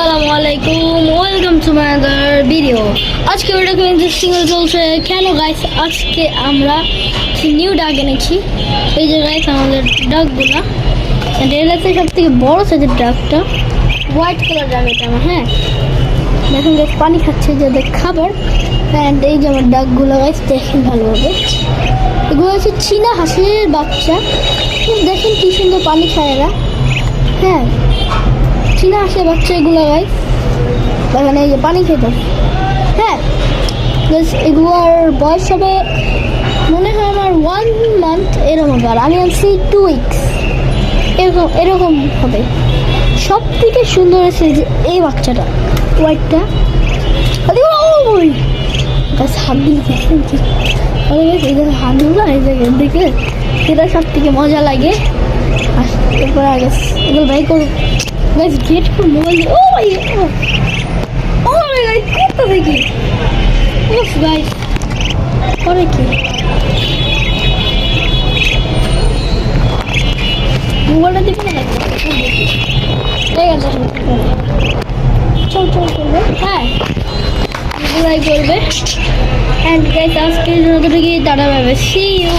আসসালামু আলাইকুম, welcome to my other video. আজকে ভিডিও খুব ইন্টারেস্টিং চলছে। কেন গাইস, আজকে আমরা নিউ ডাক এনেছি। এই যে গাইস আমাদের ডাকগুলো, এলাকায় সব থেকে বড় সাইজের ডাকটা, হোয়াইট কালার ডাক এটা আমার। হ্যাঁ দেখুন গাইস, পানি খাচ্ছে যাদের খাবার। অ্যান্ড এই যে আমার ডাকগুলো গাইস, দেখেন ভালোভাবে, এগুলো হচ্ছে চীনা হাঁসের বাচ্চা। দেখেন কি সুন্দর পানি খায় এরা। হ্যাঁ, চীনা হাঁসের বাচ্চা এগুলো গাইস, এখানে এই যে পানি খেতে। হ্যাঁ এগুলোর বয়স হবে মনে হয় আমার 1 মান্থ এরকম হবে, আর আমি আনছি 2 উইকস এরকম হবে। সব থেকে সুন্দর আছে যে এই বাচ্চাটা, হোয়াইটটা। হাত দিলে দেখেন কি হাত দিল, এই জায়গায় দেখে এটা সব থেকে মজা লাগে। আর এরপরে আগে এগুলো বাই করবো গাইস, গেট করে মোবাইল দিয়ে। ও ভাই, ও মাই গড, কত দেখি। উফ গাইস, করে কি মোবাইলটা দিবে না লাগবে। ঠিক আছে, চল করবে। হ্যাঁ এগুলাই করবে। অ্যান্ড গাইস আজকে যতটুকু, tata bye bye, see you.